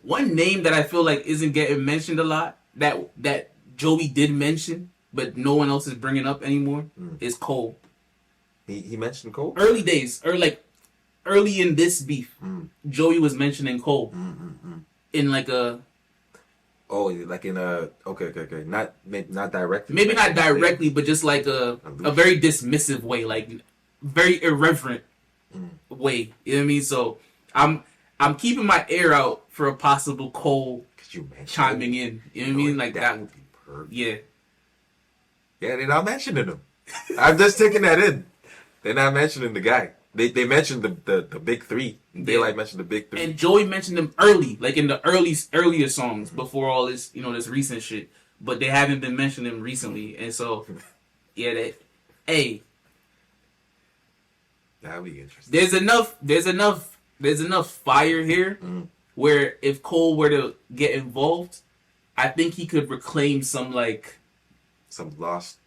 one name that I feel like isn't getting mentioned a lot that Joey did mention, but no one else is bringing up anymore is Cole. He mentioned Cole? Early days, or like early in this beef, Joey was mentioning Cole in like a... Oh, like in a... Okay. Not directly. Maybe not directly, but just like a very dismissive way, like very irreverent way. You know what I mean? So I'm keeping my ear out for a possible Cole chiming in. You know what I mean? Like that would be perfect. Yeah. Yeah, they're not mentioning him. I'm just taking that in. They're not mentioning the guy. They mentioned the big three. Daylight mentioned the big three. And Joey mentioned them early, like in the earlier songs before all this, this recent shit. But they haven't been mentioning them recently. And so, yeah, hey. That'd be interesting. There's enough fire here where if Cole were to get involved, I think he could reclaim some lost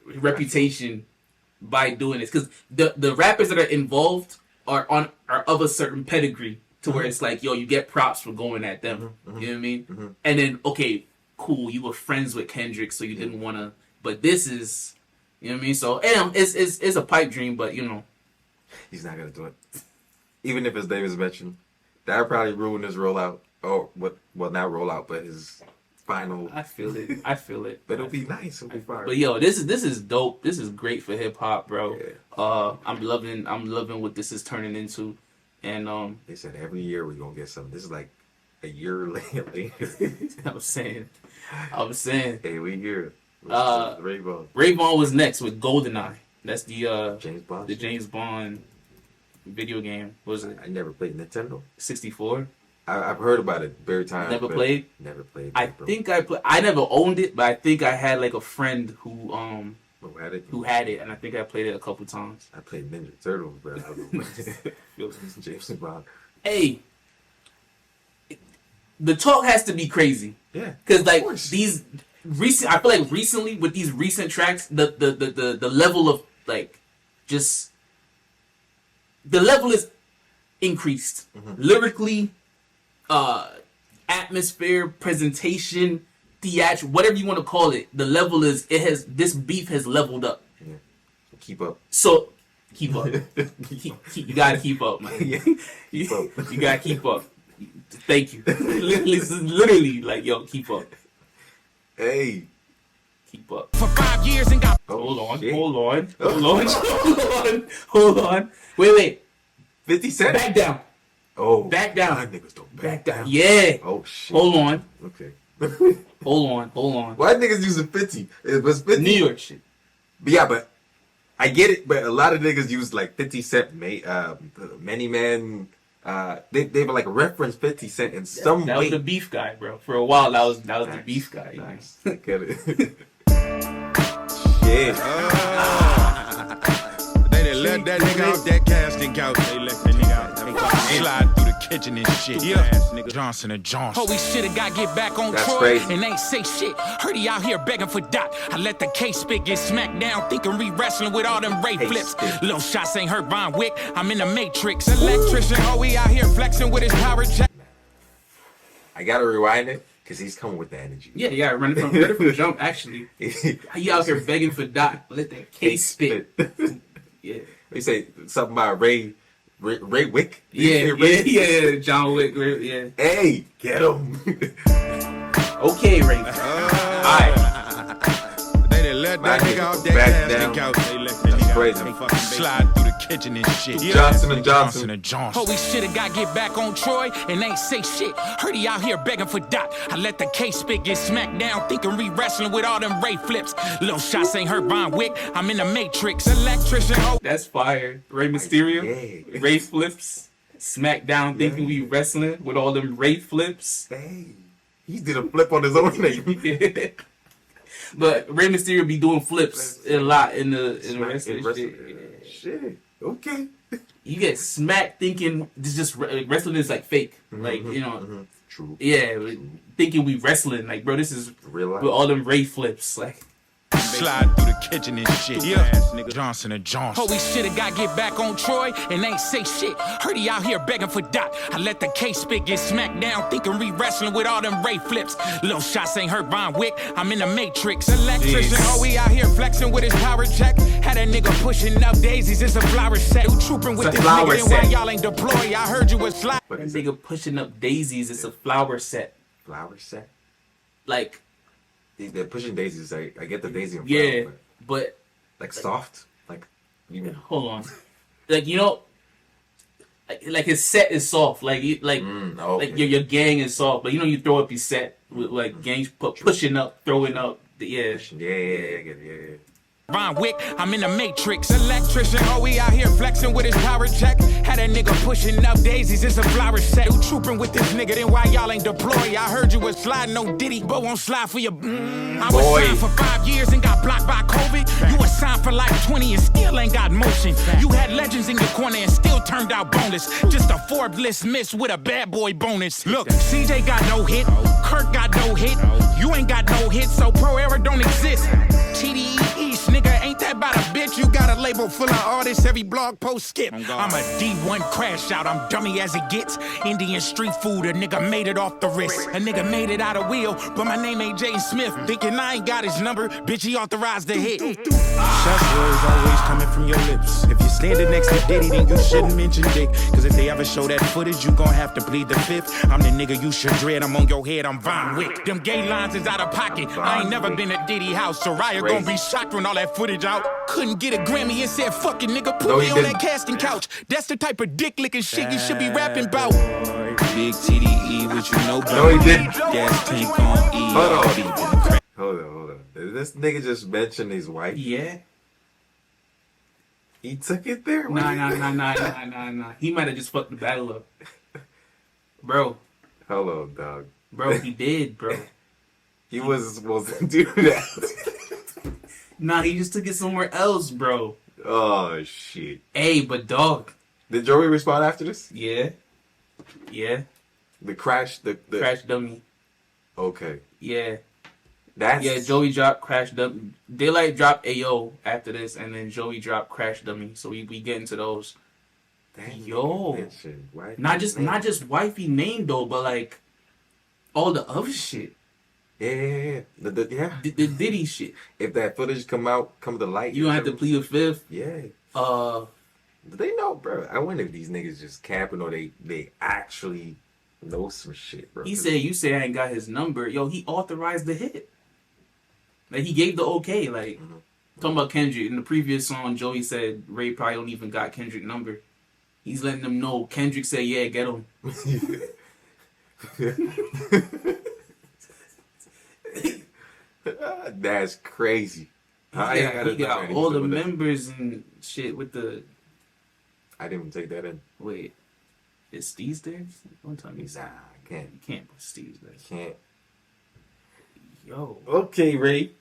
reputation by doing this, because the rappers that are involved are of a certain pedigree to where it's like, yo, you get props for going at them. You know what I mean? And then, okay, cool, you were friends with Kendrick, so you didn't want to, but this is, you know what I mean? So it's a pipe dream, but he's not gonna do it. Even if his name is mentioned, that would probably ruin his rollout. Well, not rollout, but his final. I feel it. But it'll be nice. It'll be fire. But yo, this is dope. This is great for hip hop, bro. Yeah. I'm loving what this is turning into, and they said every year we're gonna get something. This is like a year later. I was saying. Hey, we here. Ray Vaughn was next with GoldenEye. That's the James Bond. The James Bond video game. What was it? I never played Nintendo 64. I've heard about it very time. Never played. I think I played. I never owned it, but I think I had like a friend who had it, and I think I played it a couple times. I played Ninja Turtles, but I don't know. James Bond. Hey, the talk has to be crazy. Yeah, because like these recent, I feel like recently with these recent tracks, the level of like just the level is increased lyrically. Atmosphere, presentation, theatrical, whatever you want to call it, the level this beef has leveled up. Yeah. Keep up. So, keep up. You gotta keep up, man. Yeah. Keep up. You gotta keep up. Thank you. Literally, like, yo, keep up. Hey. Keep up. For 5 years and got... Hold on. Wait. 50 Cent? Back down. Oh, back down. Niggas don't back down. Yeah. Oh shit. Hold on. Okay. Hold on. Why niggas using 50? It was 50. New York shit. But yeah, but I get it. But a lot of niggas use like 50 Cent, Many Men. They were like reference 50 Cent in some way. That was the beef guy, bro. For a while, that was the beef guy. Nice. Get it. Shit. They done let that nigga off that casting couch. They let that nigga out. Slide through the kitchen and shit. Nigga Johnson & Johnson. Oh, we shoulda got get back on Troy crazy. And ain't say shit. Heard he out here begging for Doc. I let the case spit get smacked down, thinking re-wrestling with all them Ray flips. Little shots ain't hurt Vaughn Wick. I'm in the Matrix. Electrician, oh, we out here flexing with his power jack. I gotta rewind it because he's coming with the energy. Yeah, ready from the jump. Actually, he out here begging for Doc. Let that case spit. Yeah. They say something about Ray Wick. Yeah, John Wick. Yeah. Hey, get him. Okay, Ray. Alright. They done let that nigga off that casting couch. They let that nigga out. Slide through the kitchen and shit. Johnson & Johnson. Oh, we shoulda got get back on Troy and ain't say shit. Heard he out here begging for Doc. I let the case spit get smacked down, thinking re-wrestling with all them Ray flips. Little shots ain't hurt Vaughn Wick. I'm in the Matrix. Electrician. Oh, that's fire. Ray Mysterio. Yeah. Ray flips. Smack down, thinking we wrestling with all them Ray flips. Hey, he did a flip on his own name. But Ray Mysterio be doing flips a lot in the wrestling shit. Shit. Okay. You get smacked thinking this just wrestling is like fake. Like, True. Yeah, thinking we wrestling. Like, bro, this is real life. With all them Ray flips. Like, slide through the kitchen and shit. Yeah, nigga Johnson and Johnson. Holy shit, I gotta get back on Troy and ain't say shit. Heard he out here begging for Doc. I let the case spit get smacked down, thinking re-wrestling with all them Ray flips. Little shots ain't hurt Vaughn Wick. I'm in the Matrix. Electrician, oh, we out here flexing with his power check. Had a nigga pushing up daisies. It's a flower set. You trooping with this nigga and why y'all ain't deployed. I heard you was fly. That nigga pushing up daisies. It's a flower set. Flower set? Like, they're pushing daisies. I get the daisy and flower. Yeah, but like soft? Like, you hold on. Like, you know, like his set is soft. Like, okay. Like your gang is soft. But you know, you throw up your set with like gangs pushing up, throwing up. Yeah, I get it. Yeah. Vaughn Wick, I'm in the Matrix. Electrician, oh, we out here flexing with his power check. Had a nigga pushing up daisies, it's a flower set. You trooping with this nigga, then why y'all ain't deployed? I heard you was sliding, no Diddy, but won't slide for your. I was signed for 5 years and got blocked by COVID. You was signed for like 20 and still ain't got motion. You had legends in your corner and still turned out boneless. Just a Forbes list miss with a bad boy bonus. Look, CJ got no hit, Kirk got no hit. You ain't got no hit, so Pro Era don't exist. TDE East, nigga, ain't that about a bitch? You got a label full of artists, every blog post skip. I'm a D1 crash out, I'm dummy as it gets. Indian street food, a nigga made it off the wrist. A nigga made it out of wheel, but my name ain't Jaden Smith. Thinking I ain't got his number, bitch, he authorized the hit. Such words always coming from your lips. If you're standing next to Diddy, then you shouldn't mention Dick. Cause if they ever show that footage, you gon' have to plead the fifth. I'm the nigga you should dread, I'm on your head, I'm Vaughn Wick. Them gay lines is out of pocket, I ain't never been at Diddy house. Soraya gon' be shocked when all that footage out. Couldn't get a Grammy and said, fuck it, nigga, put me on that casting couch. That's the type of dick licking shit you should be rapping about. Big TDE, which you know about. No, he didn't. Gas tank on E. Hold on. Did this nigga just mention his wife? Yeah. He took it there? Nah. He might have just fucked the battle up. Bro. Hold on, dog. Bro, he did, bro. He wasn't supposed to do that. Nah, he just took it somewhere else, bro. Oh, shit. Hey, but dog. Did Joey respond after this? Yeah. The crash, the Crash dummy. Okay. Yeah. That's... Yeah, Joey dropped Crash Dummy. Daylight dropped AO after this, and then Joey dropped Crash Dummy. So we get into those. Damn, Yo. Not just wifey name though, but like all the other shit. Yeah. The Diddy shit. If that footage come to light, You don't have to plead a fifth. Yeah. Uh, They know, bro. I wonder if these niggas just capping or they actually know some shit, bro. He said, "You say I ain't got his number." Yo, he authorized the hit. Like he gave the okay. Like talking about Kendrick in the previous song, Joey said Ray probably don't even got Kendrick number. He's letting them know. Kendrick said, "Yeah, get him." That's crazy. He got all the members and shit with the. I didn't even take that in. Wait, is Steve's there? Don't tell me. Nah, I can't. You can't put Steve's there. Can't. Yo. Okay, Ray.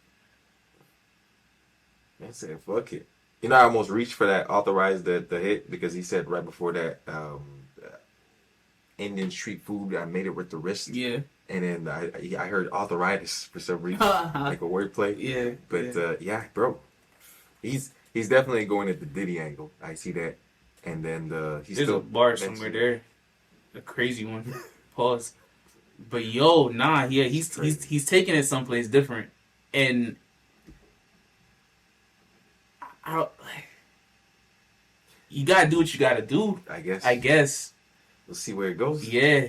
I said, fuck it. You know, I almost reached for that, authorized the hit, because he said right before that, Indian street food, I made it with the wrist. Yeah. And then I heard authoritis for some reason, like a wordplay. Yeah. But yeah, bro, he's definitely going at the Diddy angle. I see that. And then he's There's still a bar somewhere there, a crazy one. Pause. But yo, nah, yeah, he's taking it someplace different, and you gotta do what you gotta do. I guess. We'll We'll see where it goes. Yeah.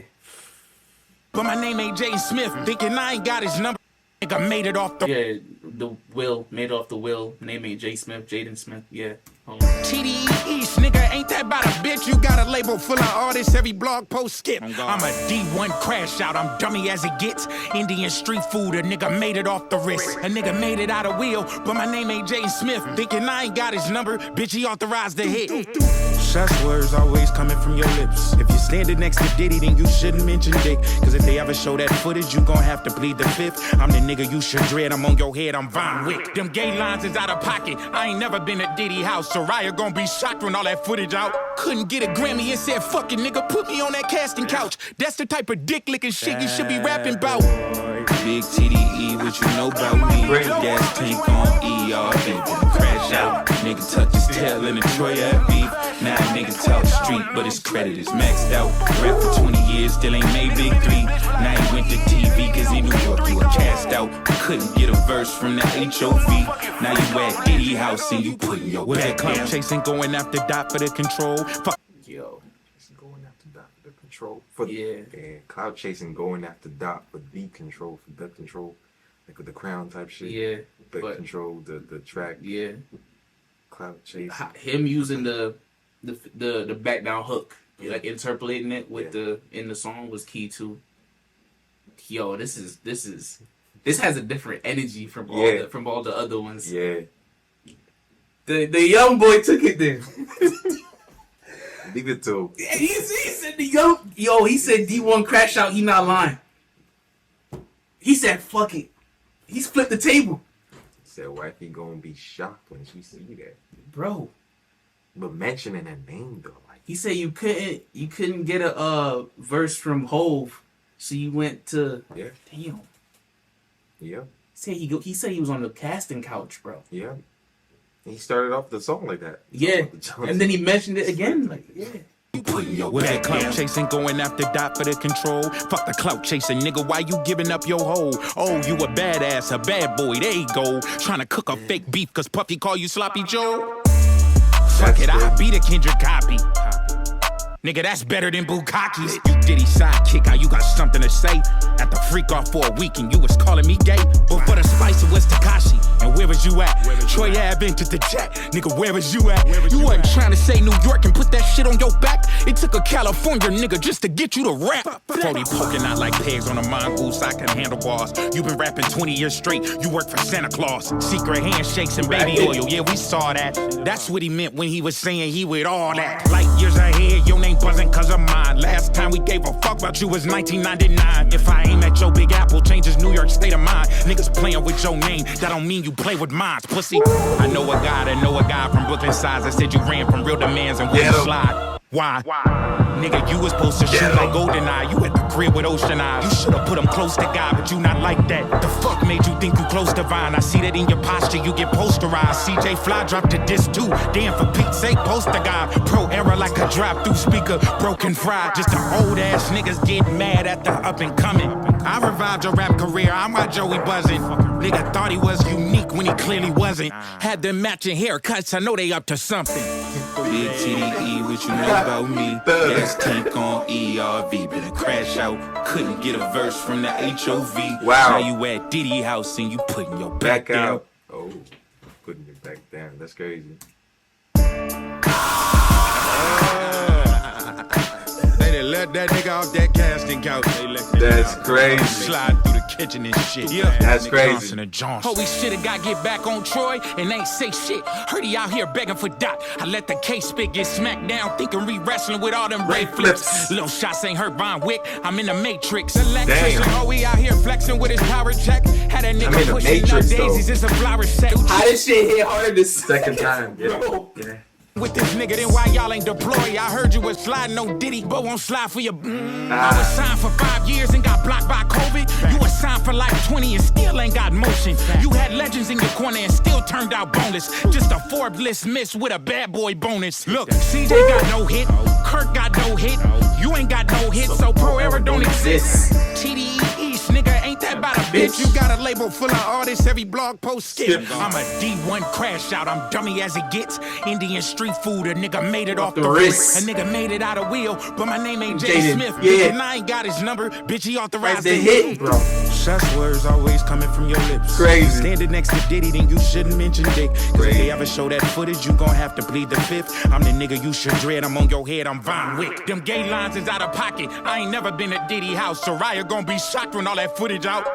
But my name ain't Jaden Smith, thinking I ain't got his number. Nigga made it off the. Yeah, the will made off the will. Name ain't J Smith, Jaden Smith. Yeah. Hold on. TDE East, nigga, ain't that about a bitch? You got a label full of artists, every blog post skip. I'm a D1 crash out, I'm dummy as it gets. Indian street food, a nigga made it off the wrist. A nigga made it out of wheel, but my name ain't Jaden Smith. Thinking I ain't got his number, bitch, he authorized the hit. Such words always coming from your lips. If you're standing next to Diddy, then you shouldn't mention Dick. Cause if they ever show that footage, you gon' have to plead the fifth. I'm the nigga you should dread, I'm on your head, I'm Vaughn Wick. Them gay lines is out of pocket, I ain't never been at Diddy house. Soraya gon' be shocked when all that footage out. Couldn't get a Grammy and said, fuck it, nigga, put me on that casting couch. That's the type of dick licking shit you should be rapping about. Big TDE, what you know about me? Gas tank on ER, baby, crash out. Nigga tuck his tail in the Troy at beef. Now nigga talk street, but his credit is maxed out. Rap for 20 years, still ain't made big three. Now he went to TV, cause he knew you were cast out. Couldn't get a verse from the HOV. Now you at Diddy house and you putting your back down. Clout chasing, going after dot for the control. Fuck. Yo, going after dot for the control. For Yeah. And cloud chasing, going after dot for deep control, for duck control. Like with the crown type shit. Yeah. But control, the track. Yeah. Cloud chasing. Him using the back down hook, like interpolating it with in the song was key too. Yo, this has a different energy from all the other ones. Yeah. The young boy took it then. Leave it to. Yeah, he said he said D1 crash out, he not lying. He said fuck it. He's flipped the table. Said wifey gonna be shocked when she see that. Bro. But mentioning that name though, like he said you couldn't get a verse from Hove, so you went to damn. Yeah. He said he was on the casting couch, bro. Yeah. He started off the song like that. Yeah. And then he mentioned it again, like With that clout chasing, going after dot for the control. Fuck the clout chasing, nigga, why you giving up your hoe? Oh, you a badass, a bad boy, there you go. Trying to cook a fake beef cause Puffy call you Sloppy Joe. Fuck it, I be the Kendrick copy. Nigga, that's better than Bukakis. You Diddy sidekick, how you got something to say? At the freak off for a week and you was calling me gay. But for the spice it was Takashi. And where was you at? Troy Ave entered the jet. Nigga, where was you at? You wasn't trying to say New York and put that shit on your back. It took a California nigga just to get you to rap. 40 poking out like pegs on a mongoose. I can handle bars. You been rapping 20 years straight. You work for Santa Claus. Secret handshakes and baby oil. Yeah, we saw that. That's what he meant when he was saying he with all that. Light years ahead, your name buzzing cause of mine. Last time we gave a fuck about you was 1999. If I aim at your Big Apple, changes New York state of mind. Niggas playing with your name, that don't mean you play with mine, pussy. I know a guy from Brooklyn size that said you ran from real demands and wouldn't slide. Why? Nigga, you was supposed to shoot like GoldenEye. You at the crib with Ocean Eyes. You should've put him close to God, but you not like that. The fuck made you think you close to Vine? I see that in your posture, you get posterized. CJ Fly dropped a disc too. Damn, for Pete's sake, poster guy. Pro era like a drop-through speaker. Broken fry. Just the old ass niggas get mad at the up and coming. I revived your rap career, I'm why Joey buzzing. Nigga thought he was unique when he clearly wasn't. Had them matching haircuts, I know they up to something. Big TDE, what you know about me? Gas tank on ERV, been a crash out. Couldn't get a verse from the HOV. Wow. Now you at Diddy house and you putting your back down. out. Oh, putting your back down. That's crazy. They let that nigga off that casting couch. That's crazy. Slide through the kitchen and shit. Yeah, that's crazy. Holy shit, I gotta get back on Troy and ain't say shit. Heard he out here begging for dot. I let the case spit get smacked down, thinking re-wrestling with all them Ray flips. Little shots ain't hurt Vaughn Wick. I'm in the Matrix. Electrician, oh, he out here flexing with his power check. Had a nigga pushing up daisies, it's a flower set. How this shit hit harder this Second time. Yeah. With this nigga, then why y'all ain't deployed? I heard you was sliding no Diddy, but won't slide for your. I was signed for 5 years and got blocked by COVID. You was signed for like 20 and still ain't got motion. You had legends in your corner and still turned out boneless. Just a Forbes list miss with a bad boy bonus. Look, CJ got no hit, Kirk got no hit. You ain't got no hit, so Pro Era don't exist. TDE East, nigga, ain't that about a bitch? You got a label full of artists, every blog post skip. I'm a D1 crash out, I'm dummy as it gets. Indian street food, a nigga made it off the wrist. A nigga made it out of wheel, but my name ain't Jay Smith. Yeah. And I ain't got his number, bitch, he authorized the hit, bro. Such words always coming from your lips. Crazy. Standing next to Diddy, then you shouldn't mention Dick. Cause if they ever show that footage, you gon' have to plead the fifth. I'm the nigga you should dread, I'm on your head, I'm Vaughn Wick. Them gay lines is out of pocket, I ain't never been to Diddy house. Soraya gon' be shocked when all that footage out.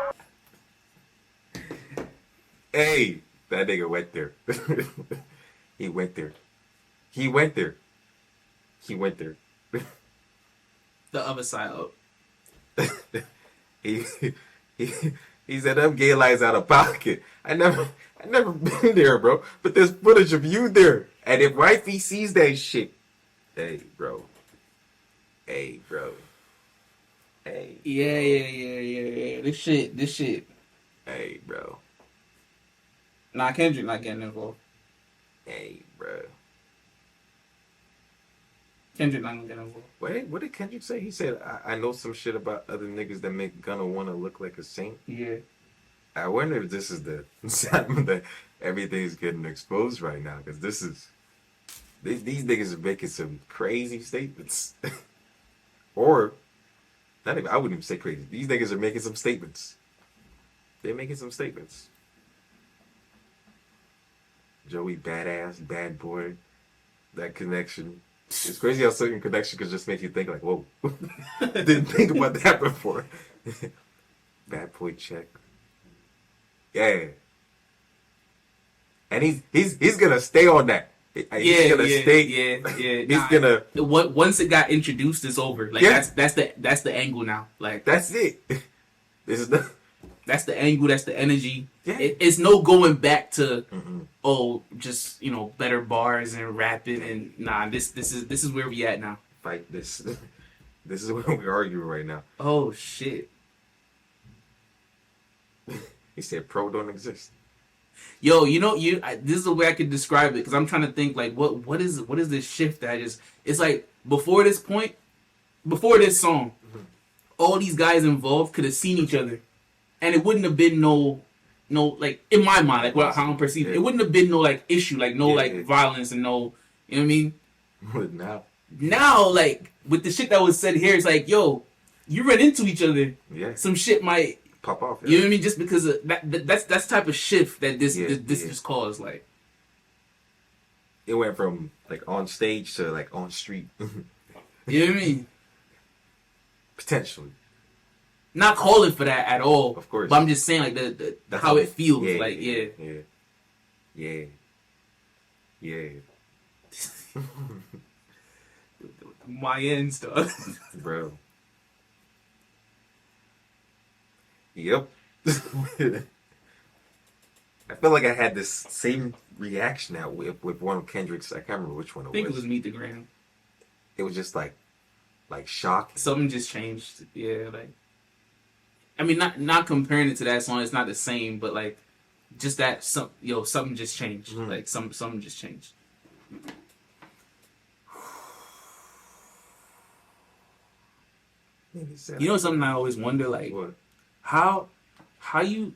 Hey, that nigga went there. He went there. He went there. He went there. The other side up. he said them gay lines out of pocket. I never been there, bro. But there's footage of you there. And if wifey sees that shit, hey, bro. Hey, bro. Hey. Yeah. this shit. Hey, bro. Nah, Kendrick not getting involved. Hey, bro. Kendrick not gonna get involved. What did Kendrick say? He said, I know some shit about other niggas that make Gunna wanna look like a saint. Yeah. I wonder if this is the sign that everything's getting exposed right now, because these niggas are making some crazy statements. Or, not even, I wouldn't even say crazy. These niggas are making some statements. They're making some statements. Joey, badass, bad boy, that connection. It's crazy how certain connection could just make you think like, whoa. Didn't think about that before. Bad boy check. Yeah. And he's gonna stay on that. He's gonna stay. Yeah. He's gonna. Once it got introduced, it's over. Like that's the angle now. Like that's it. This is that's the angle. That's the energy. Yeah. It's no going back to just better bars and rapping and nah. This is where we at now. Fight this. This is where we're arguing right now. Oh shit. He said pro don't exist. Yo, this is the way I could describe it because I'm trying to think like what is this shift that it's like before this point, before this song, all these guys involved could have seen each other, and it wouldn't have been no like in my mind like how I'm perceiving it wouldn't have been no like issue like violence and no you know what I mean. But now like with the shit that was said here, it's like yo, you run into each other, some shit might pop off. You know what I mean? Just because of that's type of shift that this just caused. Like it went from like on stage to like on street. You know what I mean? Potentially. Not calling for that at all. Of course. But I'm just saying like the how it feels. Yeah. My end stuff. Bro. Yep. I feel like I had this same reaction now with one of Kendrick's. I can't remember which one it was. I think it was Meet the Gram. It was just like shock. Something just changed. Yeah, like I mean, not comparing it to that song. It's not the same, but like just that something just changed. Mm-hmm. Like something just changed. You know something I always wonder like. What? How you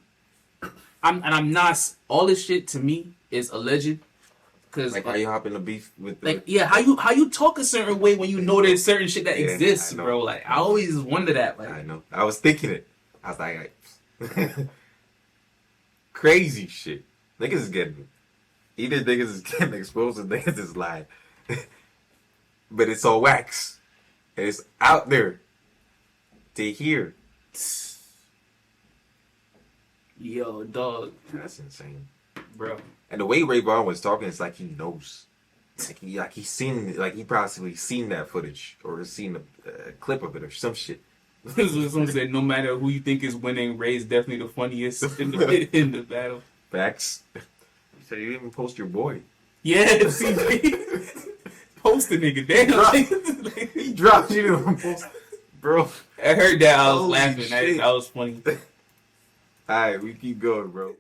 I'm not all this shit to me is alleged because like how you hop in the beef with how you talk a certain way when you know there's certain shit that exists, bro. Like I always wonder that. Like I know I was thinking it. I was like crazy shit. Niggas is getting either niggas is getting exposed or niggas is lying, but it's all wax and it's out there to hear. Yo, dog. That's insane, bro. And the way Ray Vaughn was talking, it's like he knows, he's seen, like he possibly seen that footage or seen a clip of it or some shit. Someone said, no matter who you think is winning, Ray's definitely the funniest in the battle. Facts. He said you even post your boy. Yeah, see, post the nigga. Damn, he dropped you to post, bro. I heard that. I was laughing. That was funny. All right, we keep going, bro.